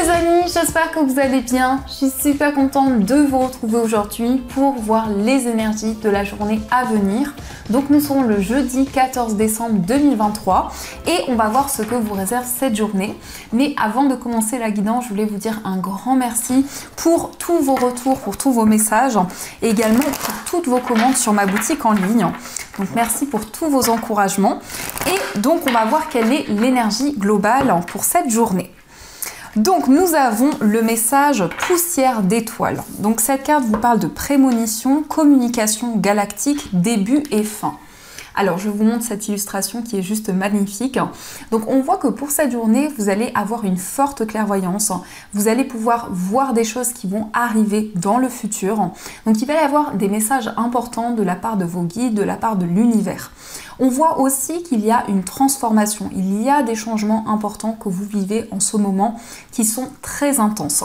les amis, j'espère que vous allez bien. Je suis super contente de vous retrouver aujourd'hui pour voir les énergies de la journée à venir. Donc nous serons le jeudi 14 décembre 2023 et on va voir ce que vous réserve cette journée. Mais avant de commencer la guidance, je voulais vous dire un grand merci pour tous vos retours, pour tous vos messages et également pour toutes vos commandes sur ma boutique en ligne. Donc merci pour tous vos encouragements. Et donc on va voir quelle est l'énergie globale pour cette journée. Donc nous avons le message poussière d'étoiles. Donc cette carte vous parle de prémonition, communication galactique, début et fin. Alors je vous montre cette illustration qui est juste magnifique. Donc on voit que pour cette journée, vous allez avoir une forte clairvoyance. Vous allez pouvoir voir des choses qui vont arriver dans le futur. Donc il va y avoir des messages importants de la part de vos guides, de la part de l'univers. On voit aussi qu'il y a une transformation. Il y a des changements importants que vous vivez en ce moment qui sont très intenses.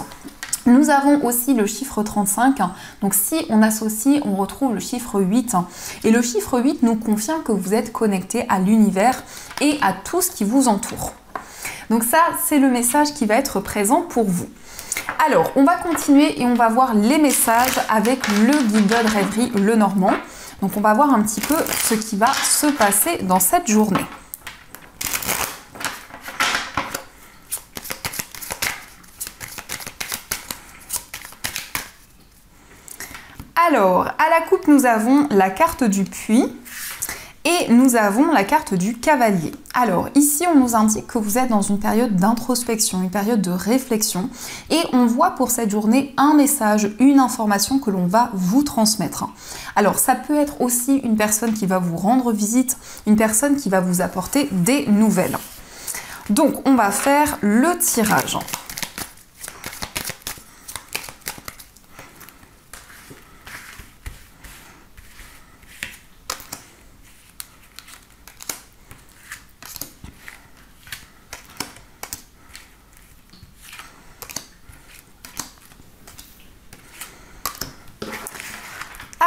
Nous avons aussi le chiffre 35, donc si on associe, on retrouve le chiffre 8. Et le chiffre 8 nous confirme que vous êtes connecté à l'univers et à tout ce qui vous entoure. Donc ça, c'est le message qui va être présent pour vous. Alors, on va continuer et on va voir les messages avec le guide de rêverie Lenormand. Donc on va voir un petit peu ce qui va se passer dans cette journée. Alors, à la coupe, nous avons la carte du puits et nous avons la carte du cavalier. Alors, ici, on nous indique que vous êtes dans une période d'introspection, une période de réflexion et on voit pour cette journée un message, une information que l'on va vous transmettre. Alors, ça peut être aussi une personne qui va vous rendre visite, une personne qui va vous apporter des nouvelles. Donc, on va faire le tirage.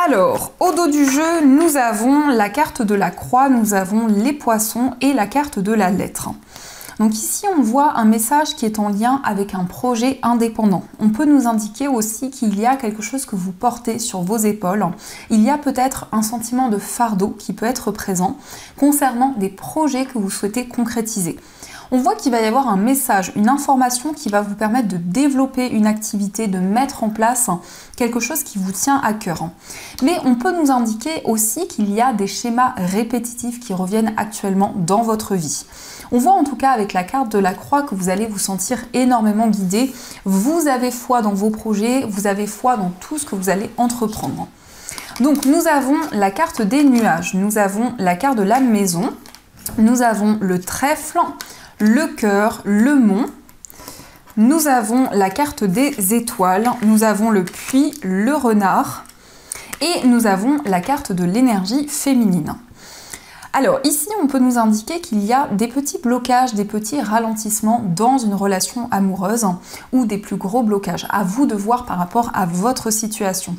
Alors, au dos du jeu, nous avons la carte de la croix, nous avons les poissons et la carte de la lettre. Donc ici, on voit un message qui est en lien avec un projet indépendant. On peut nous indiquer aussi qu'il y a quelque chose que vous portez sur vos épaules. Il y a peut-être un sentiment de fardeau qui peut être présent concernant des projets que vous souhaitez concrétiser. On voit qu'il va y avoir un message, une information qui va vous permettre de développer une activité, de mettre en place quelque chose qui vous tient à cœur. Mais on peut nous indiquer aussi qu'il y a des schémas répétitifs qui reviennent actuellement dans votre vie. On voit en tout cas avec la carte de la croix que vous allez vous sentir énormément guidé. Vous avez foi dans vos projets, vous avez foi dans tout ce que vous allez entreprendre. Donc nous avons la carte des nuages, nous avons la carte de la maison, nous avons le trèfle, le cœur, le mont, nous avons la carte des étoiles, nous avons le puits, le renard et nous avons la carte de l'énergie féminine. Alors ici, on peut nous indiquer qu'il y a des petits blocages, des petits ralentissements dans une relation amoureuse ou des plus gros blocages. À vous de voir par rapport à votre situation.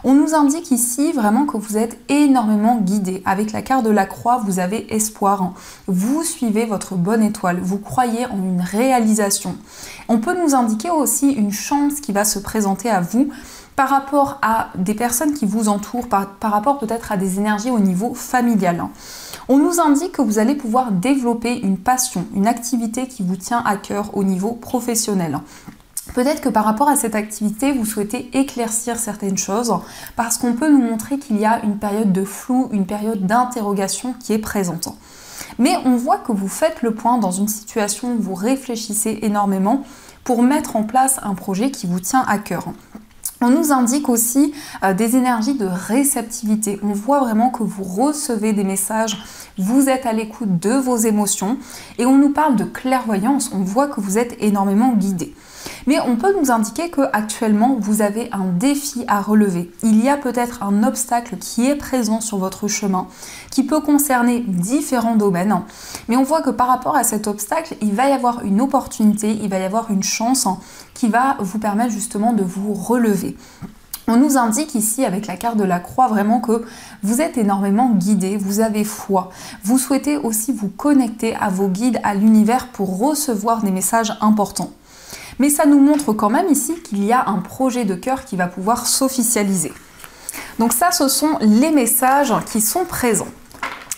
On nous indique ici vraiment que vous êtes énormément guidé. Avec la carte de la croix, vous avez espoir. Vous suivez votre bonne étoile. Vous croyez en une réalisation. On peut nous indiquer aussi une chance qui va se présenter à vous par rapport à des personnes qui vous entourent, par rapport peut-être à des énergies au niveau familial. On nous indique que vous allez pouvoir développer une passion, une activité qui vous tient à cœur au niveau professionnel. Peut-être que par rapport à cette activité, vous souhaitez éclaircir certaines choses parce qu'on peut nous montrer qu'il y a une période de flou, une période d'interrogation qui est présente. Mais on voit que vous faites le point dans une situation où vous réfléchissez énormément pour mettre en place un projet qui vous tient à cœur. On nous indique aussi des énergies de réceptivité. On voit vraiment que vous recevez des messages, vous êtes à l'écoute de vos émotions et on nous parle de clairvoyance. On voit que vous êtes énormément guidé. Mais on peut nous indiquer que actuellement vous avez un défi à relever. Il y a peut-être un obstacle qui est présent sur votre chemin, qui peut concerner différents domaines. Mais on voit que par rapport à cet obstacle, il va y avoir une opportunité, il va y avoir une chance qui va vous permettre justement de vous relever. On nous indique ici avec la carte de la croix vraiment que vous êtes énormément guidé, vous avez foi. Vous souhaitez aussi vous connecter à vos guides, à l'univers pour recevoir des messages importants. mais ça nous montre quand même ici qu'il y a un projet de cœur qui va pouvoir s'officialiser. Donc ça, ce sont les messages qui sont présents.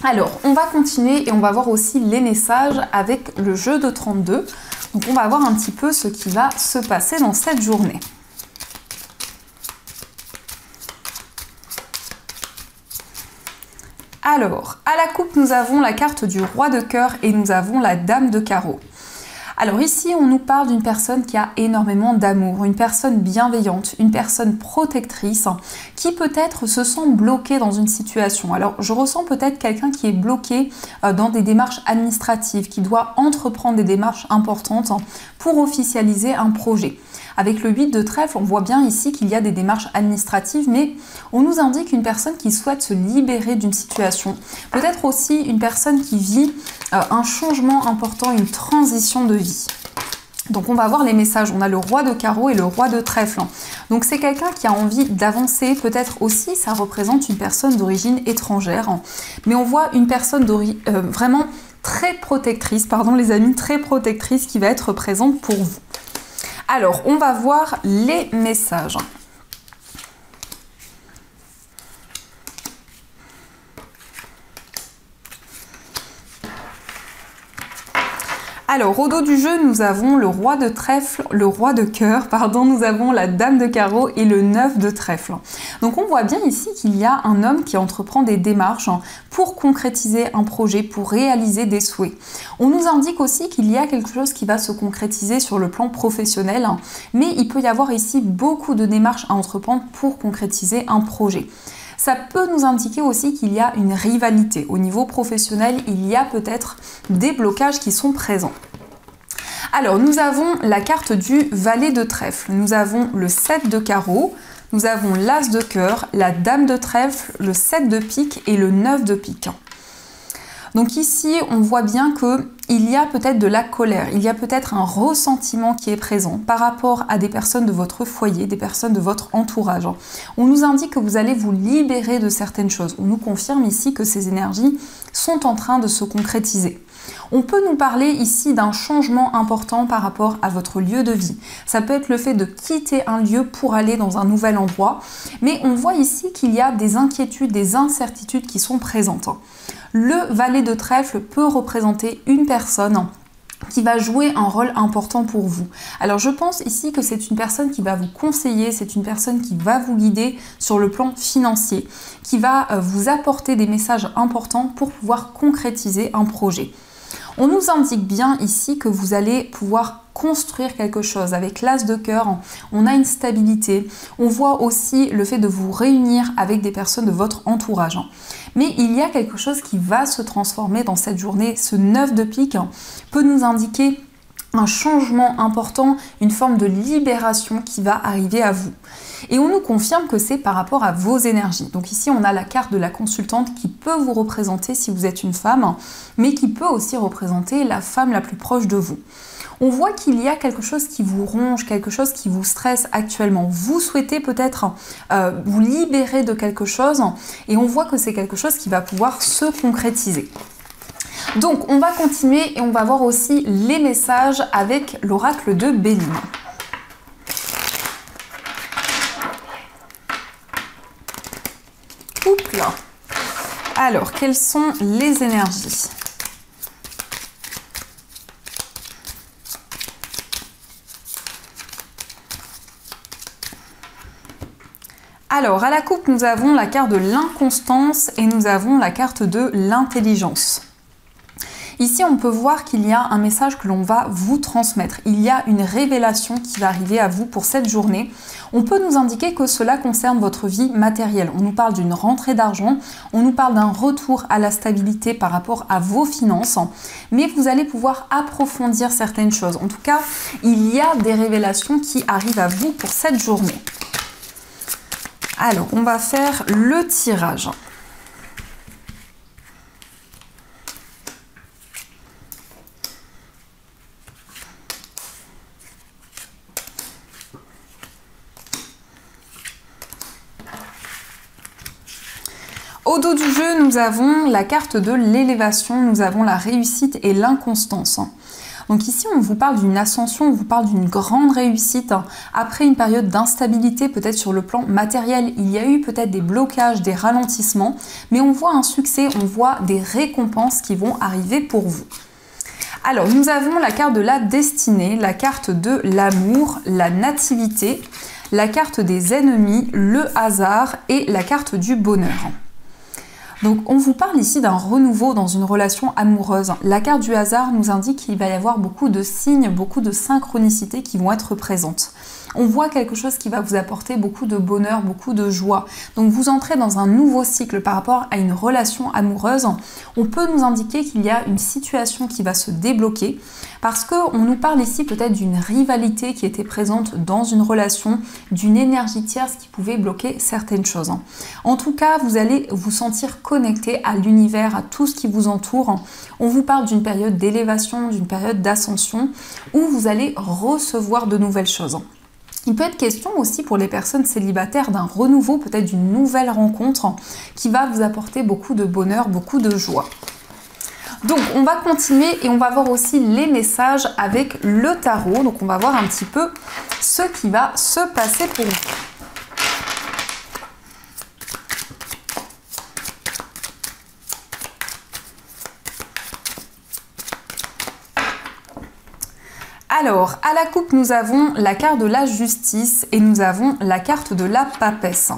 Alors, on va continuer et on va voir aussi les messages avec le jeu de 32. Donc on va voir un petit peu ce qui va se passer dans cette journée. Alors, à la coupe, nous avons la carte du roi de cœur et nous avons la dame de carreau. Alors ici, on nous parle d'une personne qui a énormément d'amour, une personne bienveillante, une personne protectrice, qui peut-être se sent bloquée dans une situation. Alors je ressens peut-être quelqu'un qui est bloqué dans des démarches administratives, qui doit entreprendre des démarches importantes pour officialiser un projet. Avec le 8 de trèfle, on voit bien ici qu'il y a des démarches administratives, mais on nous indique une personne qui souhaite se libérer d'une situation. Peut-être aussi une personne qui vit un changement important, une transition de vie. Donc on va voir les messages. On a le roi de carreau et le roi de trèfle. Donc c'est quelqu'un qui a envie d'avancer. Peut-être aussi ça représente une personne d'origine étrangère. Mais on voit une personne vraiment très protectrice, pardon les amis, très protectrice qui va être présente pour vous. Alors, on va voir les messages. Alors, au dos du jeu, nous avons le roi de trèfle, le roi de cœur, pardon, nous avons la dame de carreau et le 9 de trèfle. Donc, on voit bien ici qu'il y a un homme qui entreprend des démarches pour concrétiser un projet, pour réaliser des souhaits. On nous indique aussi qu'il y a quelque chose qui va se concrétiser sur le plan professionnel, mais il peut y avoir ici beaucoup de démarches à entreprendre pour concrétiser un projet. Ça peut nous indiquer aussi qu'il y a une rivalité. Au niveau professionnel, il y a peut-être des blocages qui sont présents. Alors, nous avons la carte du valet de trèfle. Nous avons le 7 de carreau, nous avons l'as de cœur, la dame de trèfle, le 7 de pique et le 9 de pique. Donc ici, on voit bien qu'il y a peut-être de la colère, il y a peut-être un ressentiment qui est présent par rapport à des personnes de votre foyer, des personnes de votre entourage. On nous indique que vous allez vous libérer de certaines choses. On nous confirme ici que ces énergies sont en train de se concrétiser. On peut nous parler ici d'un changement important par rapport à votre lieu de vie. Ça peut être le fait de quitter un lieu pour aller dans un nouvel endroit, mais on voit ici qu'il y a des inquiétudes, des incertitudes qui sont présentes. Le valet de trèfle peut représenter une personne qui va jouer un rôle important pour vous. Alors je pense ici que c'est une personne qui va vous conseiller, c'est une personne qui va vous guider sur le plan financier, qui va vous apporter des messages importants pour pouvoir concrétiser un projet. On nous indique bien ici que vous allez pouvoir construire quelque chose. Avec l'as de cœur, on a une stabilité. On voit aussi le fait de vous réunir avec des personnes de votre entourage. Mais il y a quelque chose qui va se transformer dans cette journée. Ce 9 de pique peut nous indiquer un changement important, une forme de libération qui va arriver à vous. Et on nous confirme que c'est par rapport à vos énergies. Donc ici, on a la carte de la consultante qui peut vous représenter si vous êtes une femme, mais qui peut aussi représenter la femme la plus proche de vous. On voit qu'il y a quelque chose qui vous ronge, quelque chose qui vous stresse actuellement. Vous souhaitez peut-être vous libérer de quelque chose et on voit que c'est quelque chose qui va pouvoir se concrétiser. Donc, on va continuer et on va voir aussi les messages avec l'oracle de Béline. Oups là. Alors, quelles sont les énergies ? Alors, à la coupe, nous avons la carte de l'inconstance et nous avons la carte de l'intelligence. Ici, on peut voir qu'il y a un message que l'on va vous transmettre. Il y a une révélation qui va arriver à vous pour cette journée. On peut nous indiquer que cela concerne votre vie matérielle. On nous parle d'une rentrée d'argent, on nous parle d'un retour à la stabilité par rapport à vos finances, mais vous allez pouvoir approfondir certaines choses. En tout cas, il y a des révélations qui arrivent à vous pour cette journée. Alors, on va faire le tirage. Au dos du jeu, nous avons la carte de l'élévation, nous avons la réussite et l'inconstance. Donc ici, on vous parle d'une ascension, on vous parle d'une grande réussite. Après une période d'instabilité, peut-être sur le plan matériel, il y a eu peut-être des blocages, des ralentissements, mais on voit un succès, on voit des récompenses qui vont arriver pour vous. Alors, nous avons la carte de la destinée, la carte de l'amour, la nativité, la carte des ennemis, le hasard et la carte du bonheur. Donc on vous parle ici d'un renouveau dans une relation amoureuse. La carte du hasard nous indique qu'il va y avoir beaucoup de signes, beaucoup de synchronicités qui vont être présentes. On voit quelque chose qui va vous apporter beaucoup de bonheur, beaucoup de joie. Donc vous entrez dans un nouveau cycle par rapport à une relation amoureuse. On peut nous indiquer qu'il y a une situation qui va se débloquer parce qu'on nous parle ici peut-être d'une rivalité qui était présente dans une relation, d'une énergie tierce qui pouvait bloquer certaines choses. En tout cas, vous allez vous sentir connecté à l'univers, à tout ce qui vous entoure. On vous parle d'une période d'élévation, d'une période d'ascension où vous allez recevoir de nouvelles choses. Il peut être question aussi pour les personnes célibataires d'un renouveau, peut-être d'une nouvelle rencontre qui va vous apporter beaucoup de bonheur, beaucoup de joie. Donc on va continuer et on va voir aussi les messages avec le tarot. Donc on va voir un petit peu ce qui va se passer pour vous. Alors, à la coupe, nous avons la carte de la justice et nous avons la carte de la papesse.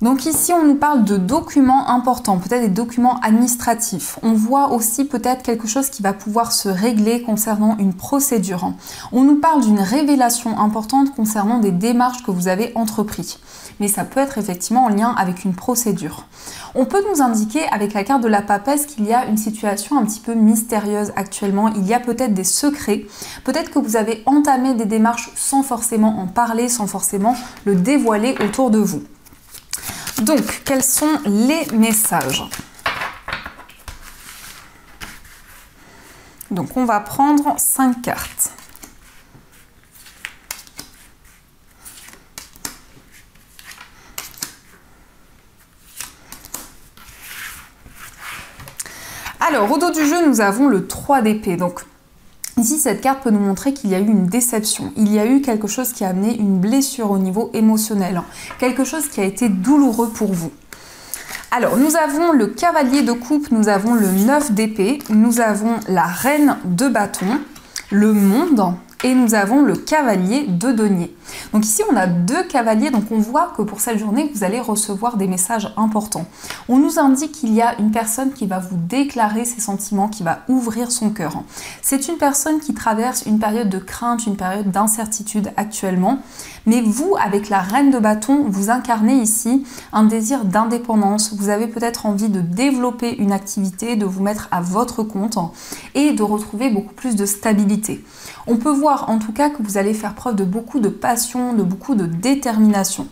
Donc ici, on nous parle de documents importants, peut-être des documents administratifs. On voit aussi peut-être quelque chose qui va pouvoir se régler concernant une procédure. On nous parle d'une révélation importante concernant des démarches que vous avez entreprises. Mais ça peut être effectivement en lien avec une procédure. On peut nous indiquer avec la carte de la papesse qu'il y a une situation un petit peu mystérieuse actuellement. Il y a peut-être des secrets. Peut-être que vous avez entamé des démarches sans forcément en parler, sans forcément le dévoiler autour de vous. Donc, quels sont les messages? Donc, on va prendre 5 cartes. Alors, au dos du jeu, nous avons le 3 d'épée. Donc, ici, cette carte peut nous montrer qu'il y a eu une déception. Il y a eu quelque chose qui a amené une blessure au niveau émotionnel. Quelque chose qui a été douloureux pour vous. Alors, nous avons le cavalier de coupe, nous avons le 9 d'épée, nous avons la reine de bâton, le monde et nous avons le cavalier de denier. Donc ici, on a 2 cavaliers, donc on voit que pour cette journée, vous allez recevoir des messages importants. On nous indique qu'il y a une personne qui va vous déclarer ses sentiments, qui va ouvrir son cœur. C'est une personne qui traverse une période de crainte, une période d'incertitude actuellement. Mais vous, avec la reine de bâton, vous incarnez ici un désir d'indépendance. Vous avez peut-être envie de développer une activité, de vous mettre à votre compte et de retrouver beaucoup plus de stabilité. On peut voir en tout cas que vous allez faire preuve de beaucoup de passion, de beaucoup de détermination.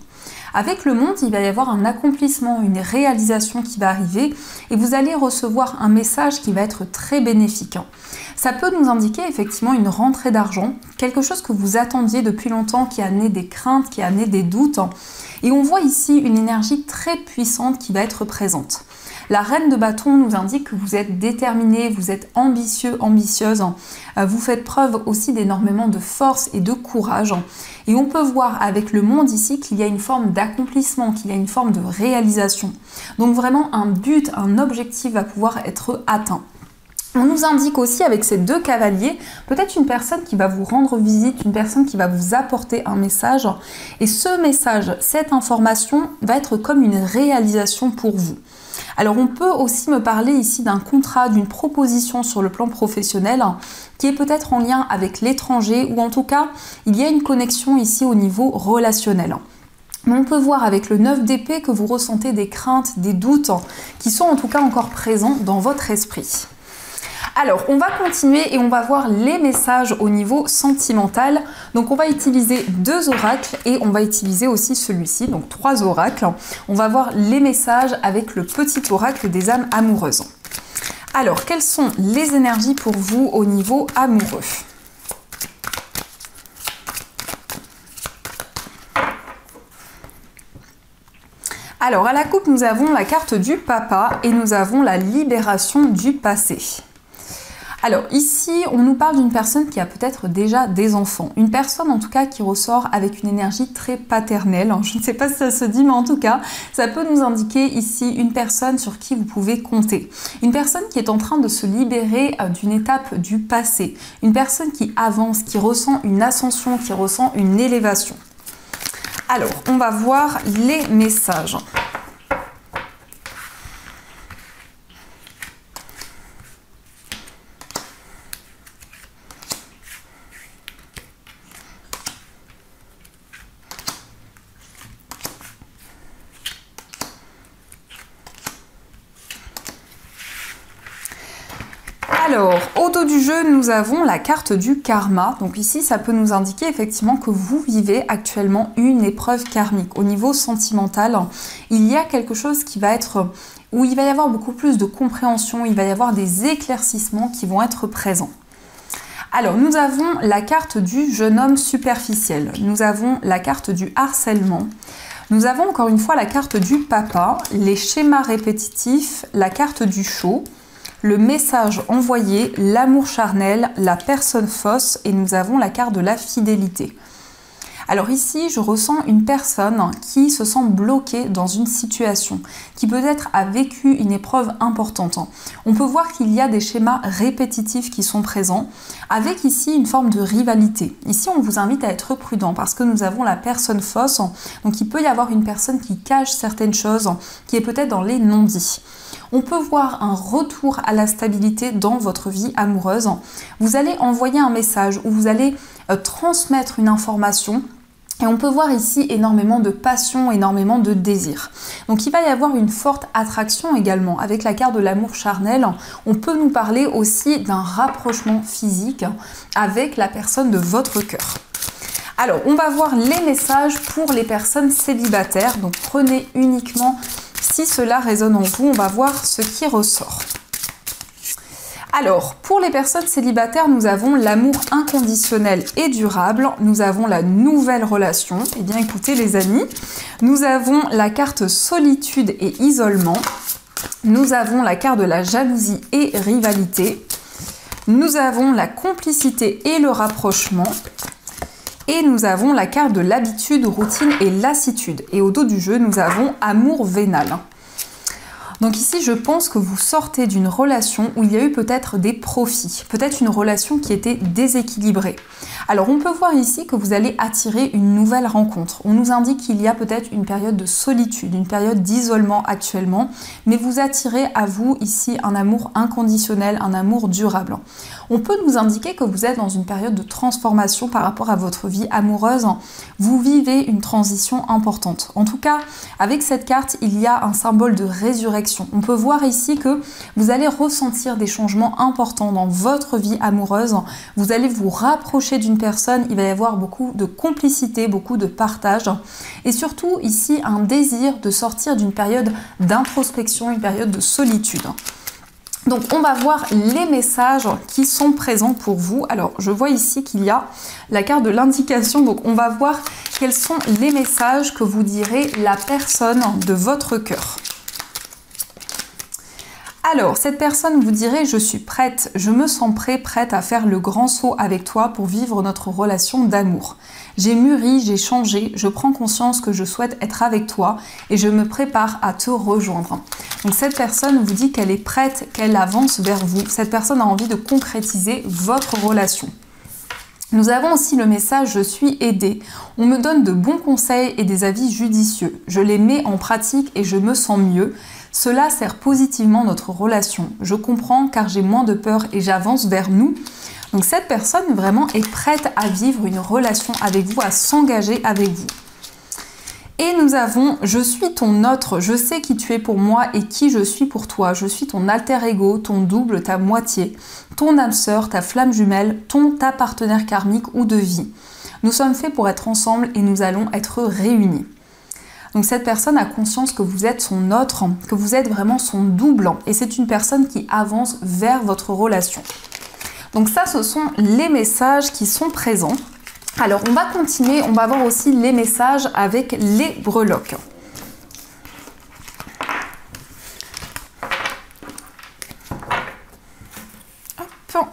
Avec le monde, il va y avoir un accomplissement, une réalisation qui va arriver et vous allez recevoir un message qui va être très bénéfique. Ça peut nous indiquer effectivement une rentrée d'argent, quelque chose que vous attendiez depuis longtemps qui a amené des craintes, qui a amené des doutes. Et on voit ici une énergie très puissante qui va être présente. La reine de bâton nous indique que vous êtes déterminé, vous êtes ambitieux, ambitieuse. Vous faites preuve aussi d'énormément de force et de courage. Et on peut voir avec le monde ici qu'il y a une forme d'accomplissement, qu'il y a une forme de réalisation. Donc vraiment un but, un objectif va pouvoir être atteint. On nous indique aussi avec ces 2 cavaliers, peut-être une personne qui va vous rendre visite, une personne qui va vous apporter un message. Et ce message, cette information va être comme une réalisation pour vous. Alors on peut aussi me parler ici d'un contrat, d'une proposition sur le plan professionnel qui est peut-être en lien avec l'étranger ou en tout cas il y a une connexion ici au niveau relationnel. Mais on peut voir avec le 9 d'épée que vous ressentez des craintes, des doutes qui sont en tout cas encore présents dans votre esprit. Alors, on va continuer et on va voir les messages au niveau sentimental. Donc, on va utiliser 2 oracles et on va utiliser aussi celui-ci, donc 3 oracles. On va voir les messages avec le petit oracle des âmes amoureuses. Alors, quelles sont les énergies pour vous au niveau amoureux ? Alors, à la coupe, nous avons la carte du papa et nous avons la libération du passé. Alors ici, on nous parle d'une personne qui a peut-être déjà des enfants. Une personne en tout cas qui ressort avec une énergie très paternelle. Je ne sais pas si ça se dit, mais en tout cas, ça peut nous indiquer ici une personne sur qui vous pouvez compter. Une personne qui est en train de se libérer d'une étape du passé. Une personne qui avance, qui ressent une ascension, qui ressent une élévation. Alors, on va voir les messages. Alors, au dos du jeu, nous avons la carte du karma. Donc ici, ça peut nous indiquer effectivement que vous vivez actuellement une épreuve karmique. Au niveau sentimental, il y a quelque chose qui va être où il va y avoir beaucoup plus de compréhension, il va y avoir des éclaircissements qui vont être présents. Alors, nous avons la carte du jeune homme superficiel. Nous avons la carte du harcèlement. Nous avons encore une fois la carte du papa, les schémas répétitifs, la carte du show, le message envoyé, l'amour charnel, la personne fausse et nous avons la carte de la fidélité. Alors ici, je ressens une personne qui se sent bloquée dans une situation, qui peut-être a vécu une épreuve importante. On peut voir qu'il y a des schémas répétitifs qui sont présents, avec ici une forme de rivalité. Ici, on vous invite à être prudent parce que nous avons la personne fausse, donc il peut y avoir une personne qui cache certaines choses, qui est peut-être dans les non-dits. On peut voir un retour à la stabilité dans votre vie amoureuse. Vous allez envoyer un message ou vous allez transmettre une information. Et on peut voir ici énormément de passion, énormément de désir. Donc il va y avoir une forte attraction également. Avec la carte de l'amour charnel, on peut nous parler aussi d'un rapprochement physique avec la personne de votre cœur. Alors, on va voir les messages pour les personnes célibataires. Donc prenez uniquement si cela résonne en vous. On va voir ce qui ressort. Alors, pour les personnes célibataires, nous avons l'amour inconditionnel et durable. Nous avons la nouvelle relation. Eh bien, écoutez les amis, nous avons la carte solitude et isolement. Nous avons la carte de la jalousie et rivalité. Nous avons la complicité et le rapprochement. Et nous avons la carte de l'habitude, routine et lassitude. Et au dos du jeu, nous avons amour vénal. Donc ici, je pense que vous sortez d'une relation où il y a eu peut-être des profits, peut-être une relation qui était déséquilibrée. Alors on peut voir ici que vous allez attirer une nouvelle rencontre. On nous indique qu'il y a peut-être une période de solitude, une période d'isolement actuellement, mais vous attirez à vous ici un amour inconditionnel, un amour durable. On peut nous indiquer que vous êtes dans une période de transformation par rapport à votre vie amoureuse. Vous vivez une transition importante. En tout cas, avec cette carte, il y a un symbole de résurrection. On peut voir ici que vous allez ressentir des changements importants dans votre vie amoureuse. Vous allez vous rapprocher d'une personne, il va y avoir beaucoup de complicité, beaucoup de partage. Et surtout ici, un désir de sortir d'une période d'introspection, une période de solitude. Donc on va voir les messages qui sont présents pour vous. Alors je vois ici qu'il y a la carte de l'indication. Donc on va voir quels sont les messages que vous direz la personne de votre cœur. Alors, cette personne vous dirait « Je suis prête, je me sens prête à faire le grand saut avec toi pour vivre notre relation d'amour. J'ai mûri, j'ai changé, je prends conscience que je souhaite être avec toi et je me prépare à te rejoindre. » Donc cette personne vous dit qu'elle est prête, qu'elle avance vers vous. Cette personne a envie de concrétiser votre relation. Nous avons aussi le message « Je suis aidée ». On me donne de bons conseils et des avis judicieux. Je les mets en pratique et je me sens mieux. Cela sert positivement notre relation. Je comprends car j'ai moins de peur et j'avance vers nous. Donc cette personne vraiment est prête à vivre une relation avec vous, à s'engager avec vous. Et nous avons « Je suis ton autre, je sais qui tu es pour moi et qui je suis pour toi. Je suis ton alter ego, ton double, ta moitié, ton âme sœur, ta flamme jumelle, ta partenaire karmique ou de vie. Nous sommes faits pour être ensemble et nous allons être réunis. » Donc cette personne a conscience que vous êtes son autre, que vous êtes vraiment son double. Et c'est une personne qui avance vers votre relation. Donc ça, ce sont les messages qui sont présents. Alors, on va continuer, on va voir aussi les messages avec les breloques. Hop.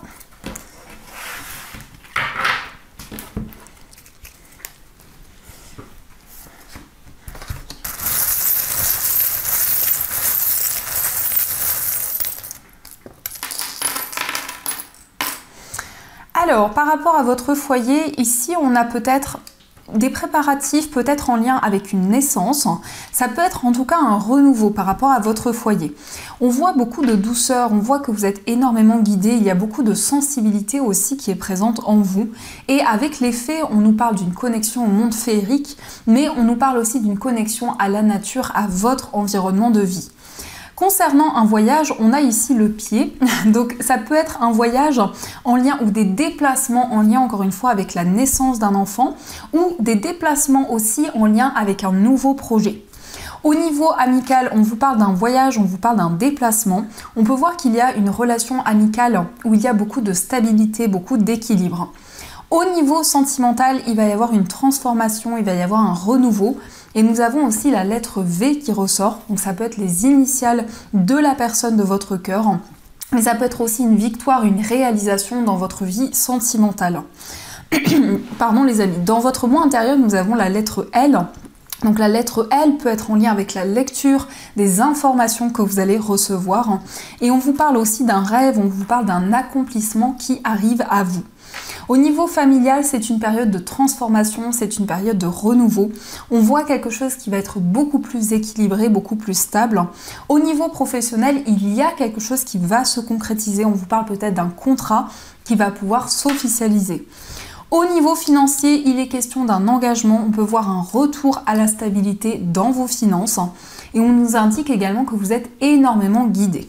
par rapport à votre foyer, ici on a peut-être des préparatifs peut-être en lien avec une naissance, ça peut être en tout cas un renouveau par rapport à votre foyer. On voit beaucoup de douceur, on voit que vous êtes énormément guidé, il y a beaucoup de sensibilité aussi qui est présente en vous. Et avec les fées, on nous parle d'une connexion au monde féerique, mais on nous parle aussi d'une connexion à la nature, à votre environnement de vie. Concernant un voyage, on a ici le pied, donc ça peut être un voyage en lien ou des déplacements en lien encore une fois avec la naissance d'un enfant ou des déplacements aussi en lien avec un nouveau projet. Au niveau amical, on vous parle d'un voyage, on vous parle d'un déplacement. On peut voir qu'il y a une relation amicale où il y a beaucoup de stabilité, beaucoup d'équilibre. Au niveau sentimental, il va y avoir une transformation, il va y avoir un renouveau. Et nous avons aussi la lettre V qui ressort, donc ça peut être les initiales de la personne de votre cœur, mais ça peut être aussi une victoire, une réalisation dans votre vie sentimentale. Pardon les amis, dans votre moi intérieur, nous avons la lettre L. Donc la lettre L peut être en lien avec la lecture des informations que vous allez recevoir. Et on vous parle aussi d'un rêve, on vous parle d'un accomplissement qui arrive à vous. Au niveau familial, c'est une période de transformation, c'est une période de renouveau. On voit quelque chose qui va être beaucoup plus équilibré, beaucoup plus stable. Au niveau professionnel, il y a quelque chose qui va se concrétiser. On vous parle peut-être d'un contrat qui va pouvoir s'officialiser. Au niveau financier, il est question d'un engagement. On peut voir un retour à la stabilité dans vos finances. Et on nous indique également que vous êtes énormément guidé.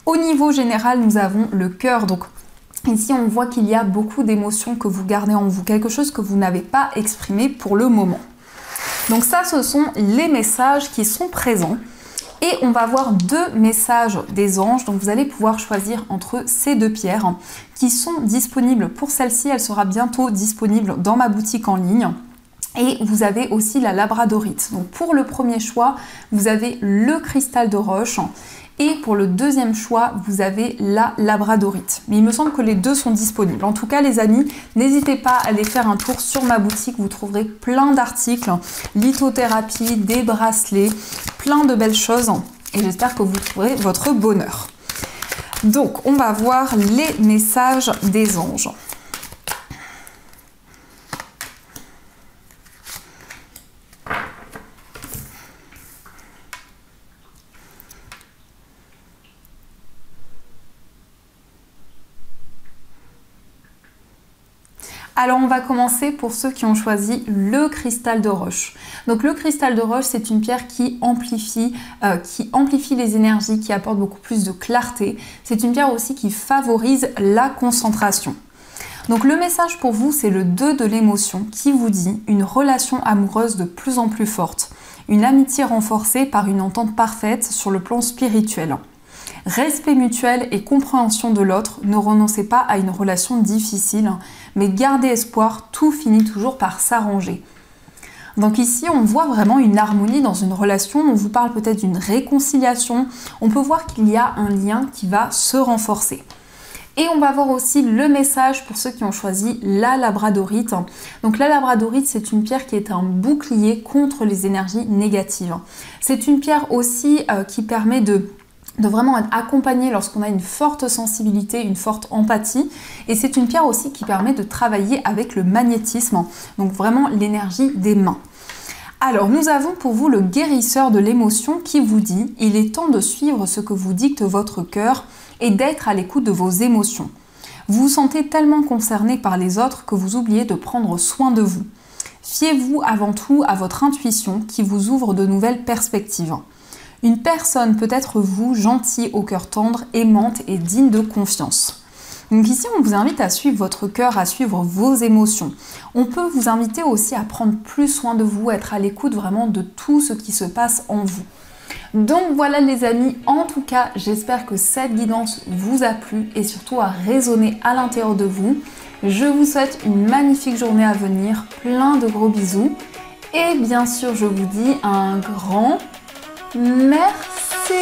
Au niveau général, nous avons le cœur. Donc, ici, on voit qu'il y a beaucoup d'émotions que vous gardez en vous, quelque chose que vous n'avez pas exprimé pour le moment. Donc ça, ce sont les messages qui sont présents. Et on va voir deux messages des anges. Donc vous allez pouvoir choisir entre ces deux pierres qui sont disponibles. Pour celle-ci, elle sera bientôt disponible dans ma boutique en ligne. Et vous avez aussi la labradorite. Donc pour le premier choix, vous avez le cristal de roche. Et pour le deuxième choix, vous avez la labradorite. Mais il me semble que les deux sont disponibles. En tout cas, les amis, n'hésitez pas à aller faire un tour sur ma boutique. Vous trouverez plein d'articles, lithothérapie, des bracelets, plein de belles choses. Et j'espère que vous trouverez votre bonheur. Donc, on va voir les messages des anges. Alors on va commencer pour ceux qui ont choisi le cristal de roche. Donc le cristal de roche, c'est une pierre qui amplifie les énergies, qui apporte beaucoup plus de clarté. C'est une pierre aussi qui favorise la concentration. Donc le message pour vous, c'est le 2 de l'émotion qui vous dit une relation amoureuse de plus en plus forte, une amitié renforcée par une entente parfaite sur le plan spirituel. Respect mutuel et compréhension de l'autre, ne renoncez pas à une relation difficile, mais gardez espoir, tout finit toujours par s'arranger. Donc ici, on voit vraiment une harmonie dans une relation, on vous parle peut-être d'une réconciliation, on peut voir qu'il y a un lien qui va se renforcer. Et on va voir aussi le message pour ceux qui ont choisi la labradorite. Donc la labradorite, c'est une pierre qui est un bouclier contre les énergies négatives. C'est une pierre aussi qui permet de vraiment être accompagné lorsqu'on a une forte sensibilité, une forte empathie. Et c'est une pierre aussi qui permet de travailler avec le magnétisme, donc vraiment l'énergie des mains. Alors, nous avons pour vous le guérisseur de l'émotion qui vous dit « Il est temps de suivre ce que vous dicte votre cœur et d'être à l'écoute de vos émotions. Vous vous sentez tellement concerné par les autres que vous oubliez de prendre soin de vous. Fiez-vous avant tout à votre intuition qui vous ouvre de nouvelles perspectives. Une personne peut être vous, gentil, au cœur tendre, aimante et digne de confiance. » Donc ici, on vous invite à suivre votre cœur, à suivre vos émotions. On peut vous inviter aussi à prendre plus soin de vous, à être à l'écoute vraiment de tout ce qui se passe en vous. Donc voilà les amis, en tout cas, j'espère que cette guidance vous a plu et surtout a résonné à l'intérieur de vous. Je vous souhaite une magnifique journée à venir, plein de gros bisous. Et bien sûr, je vous dis un grand merci.